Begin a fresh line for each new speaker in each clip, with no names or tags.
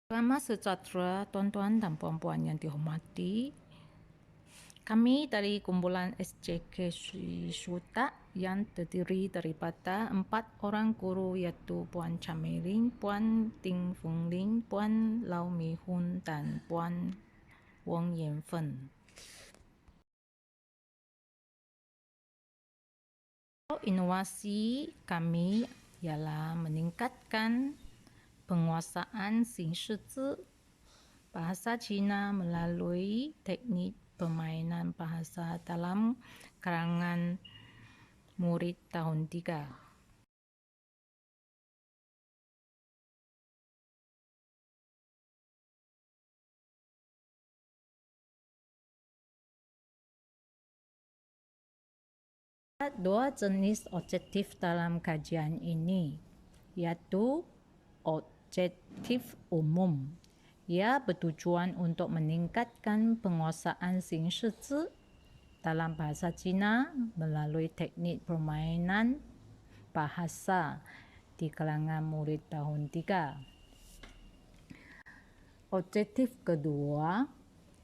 Selamat sejahtera tuan-tuan dan puan-puan yang dihormati. Kami dari kumpulan SJK Sri Sultan yang terdiri daripada 4 orang guru iaitu Puan Chameling, Puan Ting Fung Ling, Puan Lau Mi Hun dan Puan Wong Yan Fen. Inovasi kami ialah meningkatkan penguasaan Xingshi bahasa Cina melalui teknik permainan bahasa dalam kalangan murid tahun 3. Dua jenis objektif dalam kajian ini, iaitu objektif umum. Ia bertujuan untuk meningkatkan penguasaan Xingshi dalam bahasa Cina melalui teknik permainan bahasa di kalangan murid tahun 3. Objektif kedua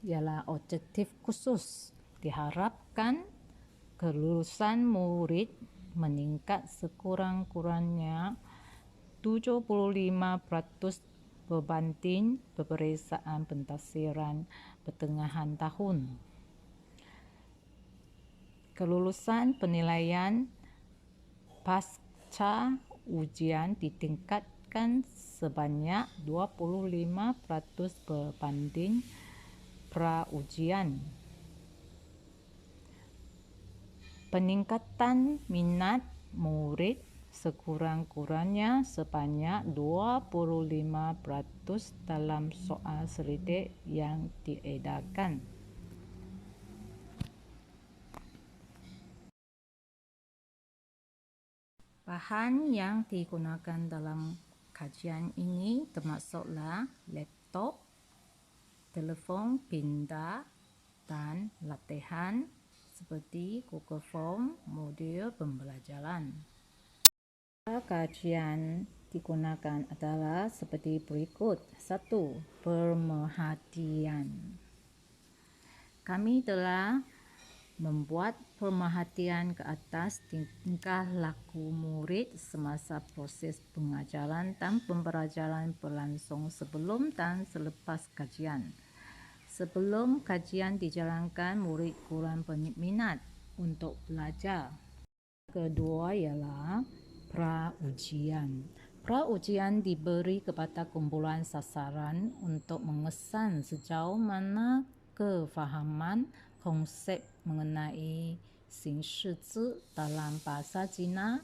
ialah objektif khusus. Diharapkan kelulusan murid meningkat sekurang-kurangnya 75% berbanding peperiksaan pentafsiran pertengahan tahun. Kelulusan penilaian pasca ujian ditingkatkan sebanyak 25% berbanding pra-ujian. Peningkatan minat murid sekurang-kurangnya sebanyak 25% dalam soal selidik yang diedarkan. Bahan yang digunakan dalam kajian ini termasuklah laptop, telefon pintar dan latihan seperti Google Form, modul pembelajaran. Kajian digunakan adalah seperti berikut. 1. Pemerhatian. Kami telah membuat pemerhatian ke atas tingkah laku murid semasa proses pengajaran dan pembelajaran berlangsung sebelum dan selepas kajian. Sebelum kajian dijalankan, murid kurang berminat untuk belajar. Kedua ialah pra-ujian. Pra-ujian diberi kepada kumpulan sasaran untuk mengesan sejauh mana kefahaman konsep mengenai Xingshi dalam bahasa Cina.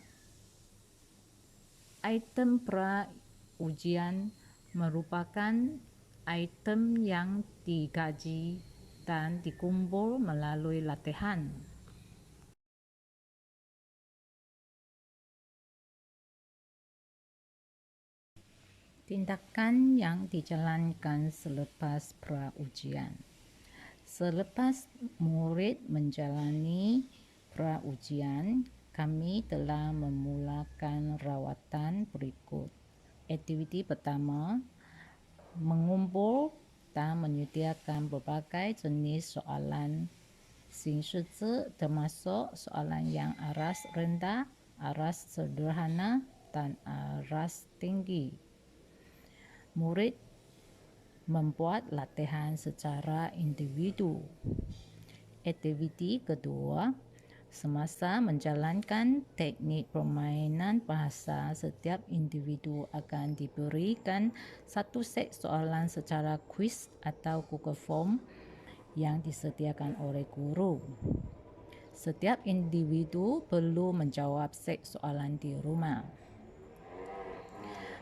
Item pra-ujian merupakan item yang dikaji dan dikumpul melalui latihan. Tindakan yang dijalankan selepas pra-ujian. Selepas murid menjalani pra-ujian, kami telah memulakan rawatan berikut. Aktiviti pertama, mengumpul dan menyediakan berbagai jenis soalan Xingshi termasuk soalan yang aras rendah, aras sederhana dan aras tinggi. Murid membuat latihan secara individu. Aktiviti kedua, semasa menjalankan teknik permainan bahasa, setiap individu akan diberikan satu set soalan secara kuis atau Google Form yang disediakan oleh guru. Setiap individu perlu menjawab set soalan di rumah.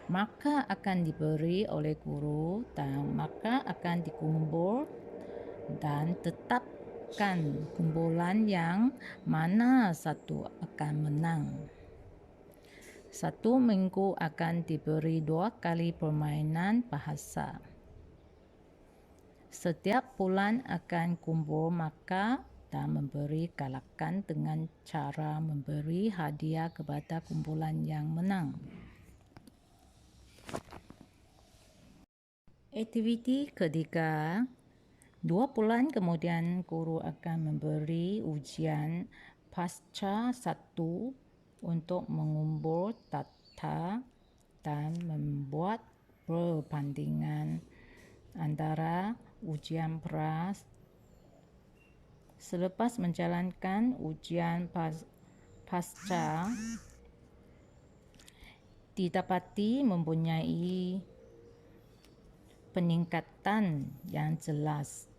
Markah akan diberi oleh guru dan markah akan dikumpul dan tetapkan kumpulan yang mana satu akan menang. 1 minggu akan diberi 2 kali permainan bahasa. Setiap bulan akan kumpul markah dan memberi galakan dengan cara memberi hadiah kepada kumpulan yang menang. Aktiviti ketiga, 2 bulan kemudian guru akan memberi ujian pasca 1 untuk mengumpul data dan membuat perbandingan antara ujian pra. Selepas menjalankan ujian pasca, didapati mempunyai peningkatan yang jelas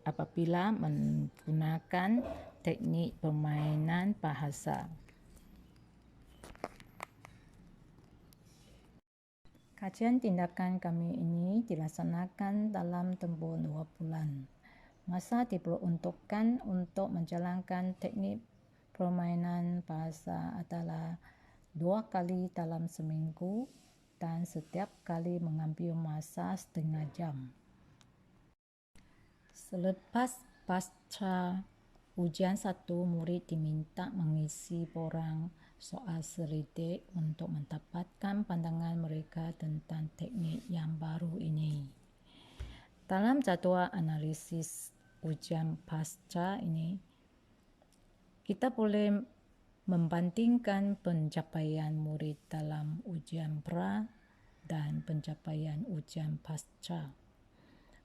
apabila menggunakan teknik permainan bahasa. Kajian tindakan kami ini dilaksanakan dalam tempoh 2 bulan. Masa diperuntukkan untuk menjalankan teknik permainan bahasa adalah 2 kali dalam seminggu dan setiap kali mengambil masa setengah jam. Selepas pasca ujian 1, murid diminta mengisi borang soal selidik untuk mendapatkan pandangan mereka tentang teknik yang baru ini. Dalam jadual analisis ujian pasca ini, kita boleh membandingkan pencapaian murid dalam ujian pra dan pencapaian ujian pasca.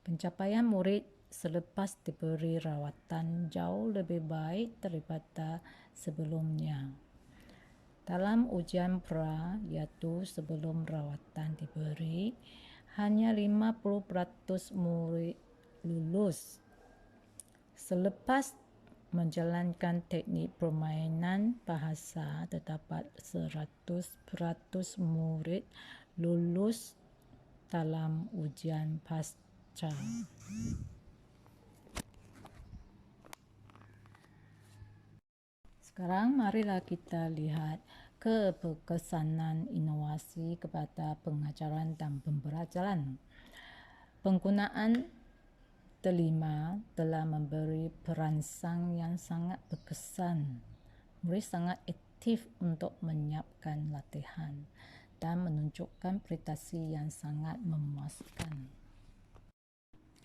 Pencapaian murid selepas diberi rawatan jauh lebih baik daripada sebelumnya. Dalam ujian pra, iaitu sebelum rawatan diberi, hanya 50% murid lulus. Selepas menjalankan teknik permainan bahasa, terdapat 100% murid lulus dalam ujian pasca. Sekarang marilah kita lihat keberkesanan inovasi kepada pengajaran dan pembelajaran. Penggunaan delima telah memberi perangsang yang sangat berkesan. Murid sangat aktif untuk menyiapkan latihan dan menunjukkan prestasi yang sangat memuaskan.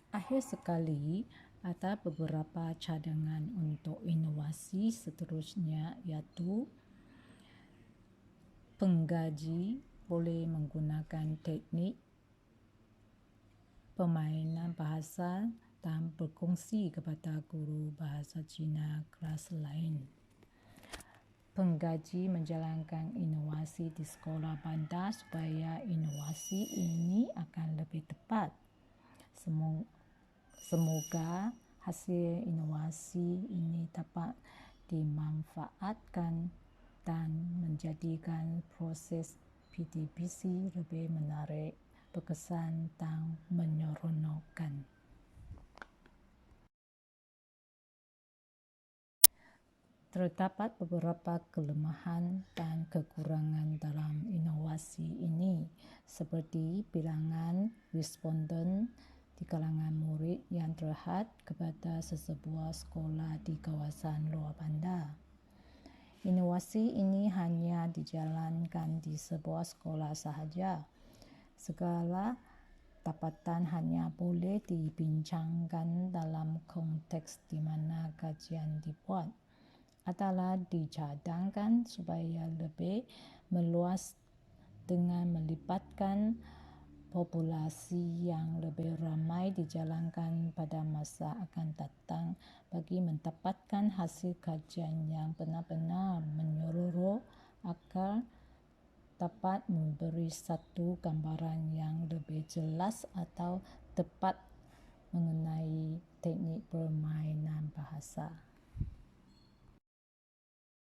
Akhir sekali, ada beberapa cadangan untuk inovasi seterusnya, iaitu penggaji boleh menggunakan teknik permainan bahasa dan berkongsi kepada guru bahasa Cina kelas lain. Penggaji menjalankan inovasi di sekolah bandar supaya inovasi ini akan lebih tepat. Semoga hasil inovasi ini dapat dimanfaatkan dan menjadikan proses PTBC lebih menarik, berkesan dan menyeronokkan. Terdapat beberapa kelemahan dan kekurangan dalam inovasi ini, seperti bilangan responden di kalangan murid yang terhad kepada sesebuah sekolah di kawasan luar bandar. Inovasi ini hanya dijalankan di sebuah sekolah sahaja. Segala dapatan hanya boleh dibincangkan dalam konteks di mana kajian dibuat, adalah dicadangkan supaya lebih meluas dengan melibatkan populasi yang lebih ramai dijalankan pada masa akan datang bagi mendapatkan hasil kajian yang benar-benar menyeluruh agar dapat memberi satu gambaran yang lebih jelas atau tepat mengenai teknik permainan bahasa.